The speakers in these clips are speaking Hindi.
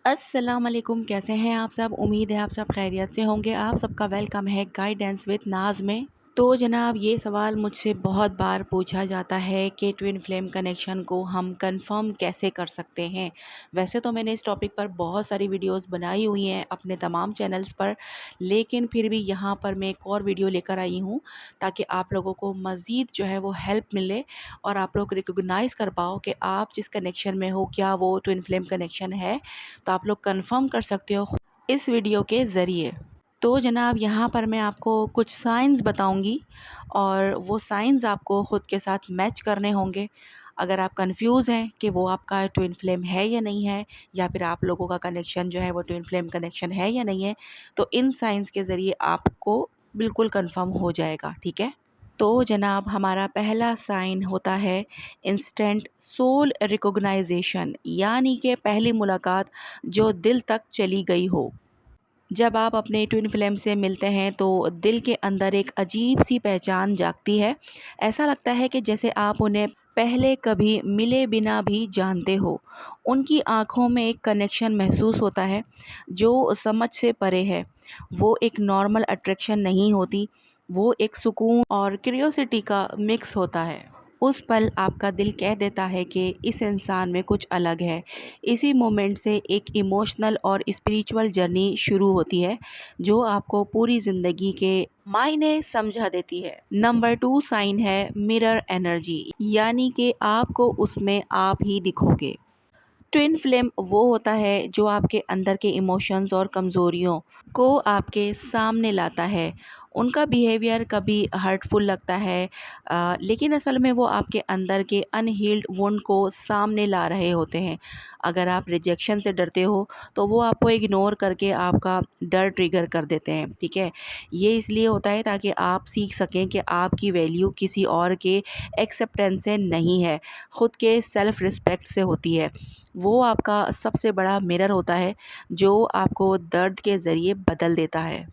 अस्सलाम वालेकुम, कैसे हैं आप सब। उम्मीद है आप सब खैरियत से होंगे। आप सबका वेलकम है गाइडेंस विद नाज में। तो जनाब, ये सवाल मुझसे बहुत बार पूछा जाता है कि ट्विन फ्लेम कनेक्शन को हम कंफर्म कैसे कर सकते हैं। वैसे तो मैंने इस टॉपिक पर बहुत सारी वीडियोस बनाई हुई हैं अपने तमाम चैनल्स पर, लेकिन फिर भी यहाँ पर मैं एक और वीडियो लेकर आई हूँ ताकि आप लोगों को मज़ीद जो है वो हेल्प मिले और आप लोग रिकॉग्नाइज़ कर पाओ कि आप जिस कनेक्शन में हो क्या वो ट्विन फ्लेम कनेक्शन है, तो आप लोग कंफर्म कर सकते हो इस वीडियो के ज़रिए। तो जनाब, यहाँ पर मैं आपको कुछ साइंस बताऊँगी और वो साइंस आपको ख़ुद के साथ मैच करने होंगे। अगर आप कंफ्यूज हैं कि वो आपका ट्विन फ्लेम है या नहीं है, या फिर आप लोगों का कनेक्शन जो है वो ट्विन फ्लेम कनेक्शन है या नहीं है, तो इन साइंस के ज़रिए आपको बिल्कुल कंफर्म हो जाएगा। ठीक है। तो जनाब, हमारा पहला साइन होता है इंस्टेंट सोल रिकॉग्नाइजेशन, यानी कि पहली मुलाकात जो दिल तक चली गई हो। जब आप अपने ट्विन फ्लेम से मिलते हैं तो दिल के अंदर एक अजीब सी पहचान जागती है। ऐसा लगता है कि जैसे आप उन्हें पहले कभी मिले बिना भी जानते हो। उनकी आंखों में एक कनेक्शन महसूस होता है जो समझ से परे है। वो एक नॉर्मल अट्रैक्शन नहीं होती, वो एक सुकून और क्यूरियोसिटी का मिक्स होता है। उस पल आपका दिल कह देता है कि इस इंसान में कुछ अलग है। इसी मोमेंट से एक इमोशनल और स्पिरिचुअल जर्नी शुरू होती है जो आपको पूरी ज़िंदगी के मायने समझा देती है। नंबर 2 साइन है मिरर एनर्जी, यानी कि आपको उसमें आप ही दिखोगे। ट्विन फ्लेम वो होता है जो आपके अंदर के इमोशंस और कमज़ोरियों को आपके सामने लाता है। उनका बिहेवियर कभी हर्टफुल लगता है, लेकिन असल में वो आपके अंदर के अनहील्ड वुंड को सामने ला रहे होते हैं। अगर आप रिजेक्शन से डरते हो तो वो आपको इग्नोर करके आपका डर ट्रिगर कर देते हैं। ठीक है। ये इसलिए होता है ताकि आप सीख सकें कि आपकी वैल्यू किसी और के एक्सेप्टेंस से नहीं है, ख़ुद के सेल्फ़ रिस्पेक्ट से होती है। वो आपका सबसे बड़ा मिरर होता है जो आपको दर्द के ज़रिए बदल देता है।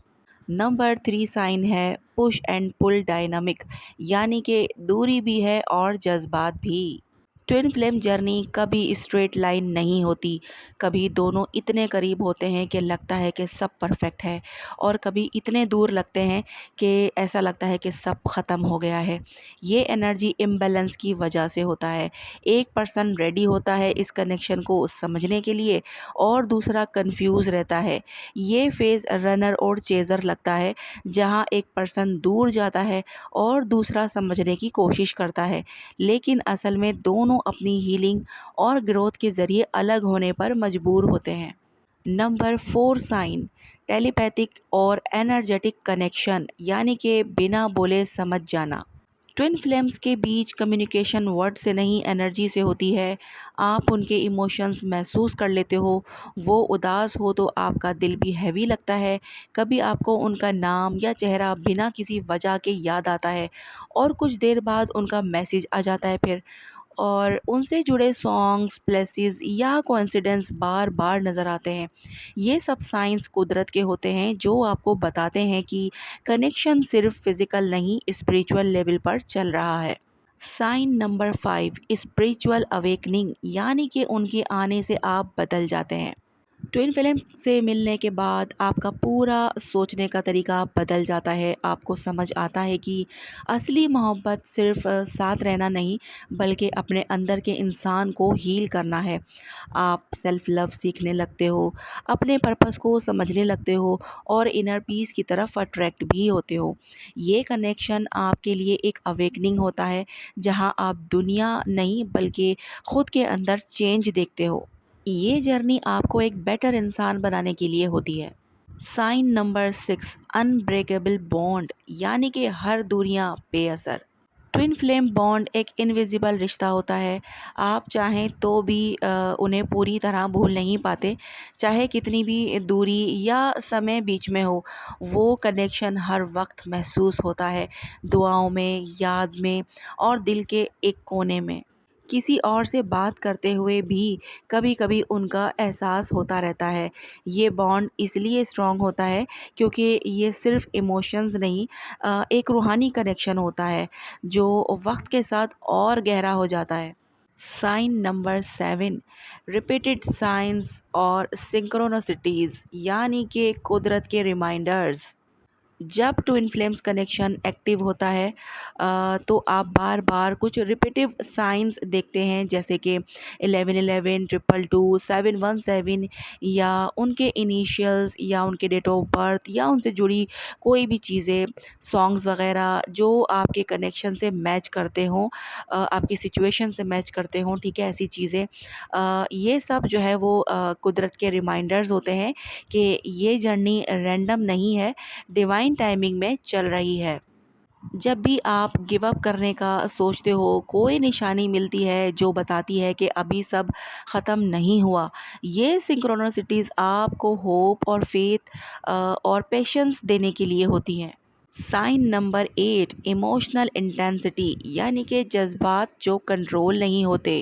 नंबर 3 साइन है पुश एंड पुल डायनामिक, यानी कि दूरी भी है और जज्बात भी। ट्विन फ्लेम जर्नी कभी स्ट्रेट लाइन नहीं होती। कभी दोनों इतने करीब होते हैं कि लगता है कि सब परफेक्ट है, और कभी इतने दूर लगते हैं कि ऐसा लगता है कि सब ख़त्म हो गया है। ये एनर्जी इम्बैलेंस की वजह से होता है। एक पर्सन रेडी होता है इस कनेक्शन को समझने के लिए और दूसरा कंफ्यूज रहता है। ये फेज़ रनर और चेज़र लगता है, जहाँ एक पर्सन दूर जाता है और दूसरा समझने की कोशिश करता है, लेकिन असल में दोनों अपनी हीलिंग और ग्रोथ के ज़रिए अलग होने पर मजबूर होते हैं। नंबर 4 साइन टेलीपैथिक और एनर्जेटिक कनेक्शन, यानी कि बिना बोले समझ जाना। ट्विन फ्लेम्स के बीच कम्युनिकेशन वर्ड से नहीं, एनर्जी से होती है। आप उनके इमोशंस महसूस कर लेते हो। वो उदास हो तो आपका दिल भी हैवी लगता है। कभी आपको उनका नाम या चेहरा बिना किसी वजह के याद आता है, और कुछ देर बाद उनका मैसेज आ जाता है फिर, और उनसे जुड़े सॉन्ग्स, प्लेसेस या कोइंसिडेंस बार बार नज़र आते हैं। ये सब साइंस कुदरत के होते हैं जो आपको बताते हैं कि कनेक्शन सिर्फ फिज़िकल नहीं, स्पिरिचुअल लेवल पर चल रहा है। साइन नंबर 5 स्पिरिचुअल अवेकनिंग, यानी कि उनके आने से आप बदल जाते हैं। ट्विन फ्लेम से मिलने के बाद आपका पूरा सोचने का तरीका बदल जाता है। आपको समझ आता है कि असली मोहब्बत सिर्फ साथ रहना नहीं, बल्कि अपने अंदर के इंसान को हील करना है। आप सेल्फ लव सीखने लगते हो, अपने पर्पस को समझने लगते हो और इनर पीस की तरफ अट्रैक्ट भी होते हो। ये कनेक्शन आपके लिए एक अवेकनिंग होता है, जहां आप दुनिया नहीं बल्कि खुद के अंदर चेंज देखते हो। ये जर्नी आपको एक बेटर इंसान बनाने के लिए होती है। साइन नंबर 6 अनब्रेकेबल बॉन्ड, यानी कि हर दूरियां बेअसर। ट्विन फ्लेम बॉन्ड एक इनविजिबल रिश्ता होता है। आप चाहें तो भी उन्हें पूरी तरह भूल नहीं पाते, चाहे कितनी भी दूरी या समय बीच में हो। वो कनेक्शन हर वक्त महसूस होता है, दुआओं में, याद में और दिल के एक कोने में। किसी और से बात करते हुए भी कभी कभी उनका एहसास होता रहता है। ये बॉन्ड इसलिए स्ट्रॉन्ग होता है क्योंकि ये सिर्फ इमोशंस नहीं, एक रूहानी कनेक्शन होता है जो वक्त के साथ और गहरा हो जाता है। साइन नंबर 7, रिपीटेड साइंस और सिंक्रोनसिटीज़ यानी कि कुदरत के रिमाइंडर्स। जब ट्विन फ्लेम्स कनेक्शन एक्टिव होता है तो आप बार बार कुछ रिपीटिव साइंस देखते हैं, जैसे कि 1111, 222, 717, या उनके इनिशियल्स या उनके डेट ऑफ बर्थ या उनसे जुड़ी कोई भी चीज़ें, सॉन्ग्स वगैरह जो आपके कनेक्शन से मैच करते हों, आपकी सिचुएशन से मैच करते हों, ठीक है, ऐसी चीज़ें। ये सब जो है वो कुदरत के रिमाइंडर्स होते हैं कि ये जर्नी रैंडम नहीं है, डिवाइन टाइमिंग में चल रही है। जब भी आप गिव अप करने का सोचते हो, कोई निशानी मिलती है जो बताती है कि अभी सब ख़त्म नहीं हुआ। ये सिंक्रोनिसिटीज़ आपको होप और फेथ और पेशेंस देने के लिए होती हैं। साइन नंबर 8, इमोशनल इंटेंसिटी यानी कि जज्बात जो कंट्रोल नहीं होते।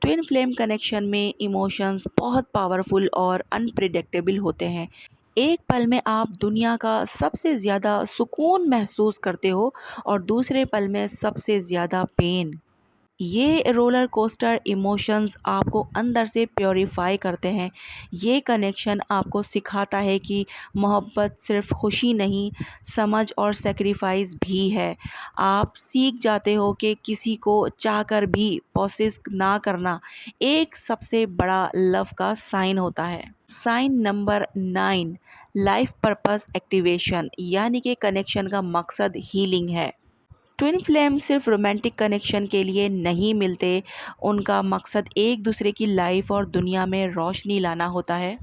ट्विन फ्लेम कनेक्शन में इमोशंस बहुत पावरफुल और अनप्रिडिक्टेबल होते हैं। एक पल में आप दुनिया का सबसे ज़्यादा सुकून महसूस करते हो और दूसरे पल में सबसे ज़्यादा पेन। ये रोलर कोस्टर इमोशंस आपको अंदर से प्योरीफाई करते हैं। ये कनेक्शन आपको सिखाता है कि मोहब्बत सिर्फ खुशी नहीं, समझ और सेक्रीफाइस भी है। आप सीख जाते हो कि किसी को चाहकर भी पोसेस ना करना एक सबसे बड़ा लव का साइन होता है। Sign number 9, life purpose activation यानी कि कनेक्शन का मकसद हीलिंग है। ट्विन फ्लेम सिर्फ रोमांटिक कनेक्शन के लिए नहीं मिलते, उनका मकसद एक दूसरे की लाइफ और दुनिया में रोशनी लाना होता है।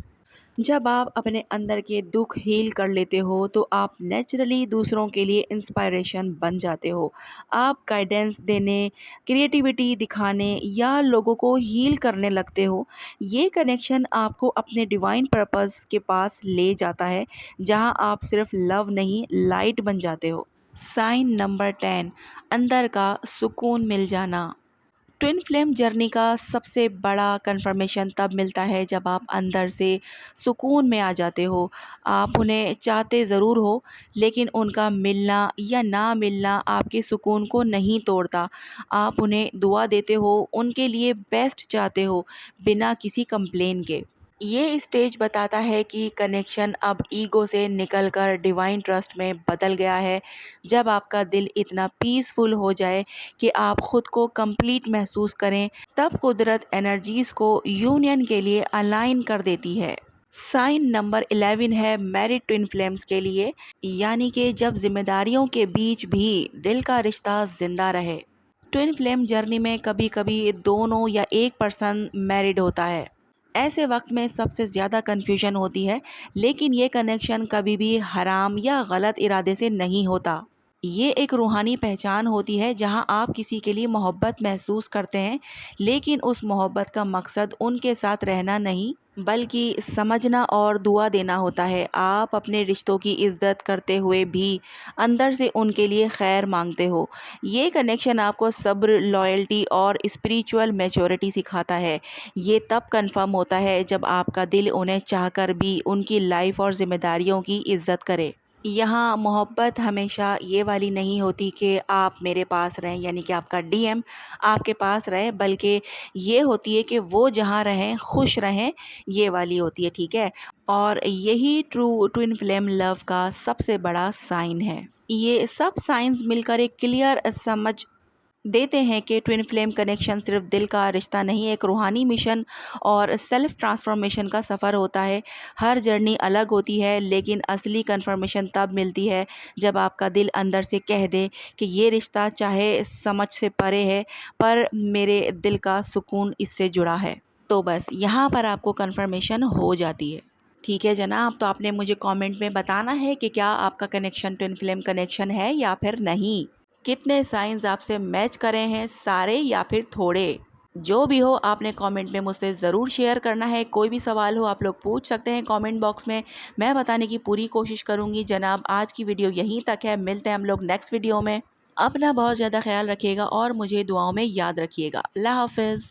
जब आप अपने अंदर के दुख हील कर लेते हो तो आप नेचुरली दूसरों के लिए इंस्पायरेशन बन जाते हो। आप गाइडेंस देने, क्रिएटिविटी दिखाने या लोगों को हील करने लगते हो। ये कनेक्शन आपको अपने डिवाइन पर्पस के पास ले जाता है, जहां आप सिर्फ लव नहीं, लाइट बन जाते हो। साइन नंबर 10, अंदर का सुकून मिल जाना। ट्विन फ्लेम जर्नी का सबसे बड़ा कंफर्मेशन तब मिलता है जब आप अंदर से सुकून में आ जाते हो। आप उन्हें चाहते ज़रूर हो, लेकिन उनका मिलना या ना मिलना आपके सुकून को नहीं तोड़ता। आप उन्हें दुआ देते हो, उनके लिए बेस्ट चाहते हो, बिना किसी कंप्लेन के। ये स्टेज बताता है कि कनेक्शन अब ईगो से निकलकर डिवाइन ट्रस्ट में बदल गया है। जब आपका दिल इतना पीसफुल हो जाए कि आप खुद को कंप्लीट महसूस करें, तब कुदरत एनर्जीज़ को यूनियन के लिए अलाइन कर देती है। साइन नंबर 11 है मैरिड ट्विन फ्लेम्स के लिए, यानी कि जब जिम्मेदारियों के बीच भी दिल का रिश्ता जिंदा रहे। ट्विन फ्लेम जर्नी में कभी कभी दोनों या एक पर्सन मैरिड होता है। ऐसे वक्त में सबसे ज़्यादा कन्फ्यूजन होती है, लेकिन ये कनेक्शन कभी भी हराम या गलत इरादे से नहीं होता। ये एक रूहानी पहचान होती है जहां आप किसी के लिए मोहब्बत महसूस करते हैं, लेकिन उस मोहब्बत का मकसद उनके साथ रहना नहीं, बल्कि समझना और दुआ देना होता है। आप अपने रिश्तों की इज्जत करते हुए भी अंदर से उनके लिए खैर मांगते हो। ये कनेक्शन आपको सब्र, लॉयल्टी और स्पिरिचुअल मैच्योरिटी सिखाता है। ये तब कंफर्म होता है जब आपका दिल उन्हें चाहकर भी उनकी लाइफ और जिम्मेदारियों की इज्जत करे। यहाँ मोहब्बत हमेशा ये वाली नहीं होती कि आप मेरे पास रहें, यानी कि आपका डीएम आपके पास रहे, बल्कि ये होती है कि वो जहाँ रहें खुश रहें, ये वाली होती है, ठीक है। और यही ट्रू ट्विन फ्लेम लव का सबसे बड़ा साइन है। ये सब साइंस मिलकर एक क्लियर समझ देते हैं कि ट्विन फ्लेम कनेक्शन सिर्फ दिल का रिश्ता नहीं, एक रूहानी मिशन और सेल्फ ट्रांसफॉर्मेशन का सफ़र होता है। हर जर्नी अलग होती है, लेकिन असली कन्फर्मेशन तब मिलती है जब आपका दिल अंदर से कह दे कि ये रिश्ता चाहे समझ से परे है, पर मेरे दिल का सुकून इससे जुड़ा है। तो बस यहाँ पर आपको कन्फर्मेशन हो जाती है। ठीक है जनाब, तो आपने मुझे कमेंट में बताना है कि क्या आपका कनेक्शन ट्विन फ्लेम कनेक्शन है या फिर नहीं। कितने साइंस आपसे मैच करे हैं, सारे या फिर थोड़े। जो भी हो आपने कमेंट में मुझसे ज़रूर शेयर करना है। कोई भी सवाल हो आप लोग पूछ सकते हैं कमेंट बॉक्स में, मैं बताने की पूरी कोशिश करूँगी। जनाब आज की वीडियो यहीं तक है, मिलते हैं हम लोग नेक्स्ट वीडियो में। अपना बहुत ज़्यादा ख्याल रखिएगा और मुझे दुआओं में याद रखिएगा। अल्लाह हाफिज़।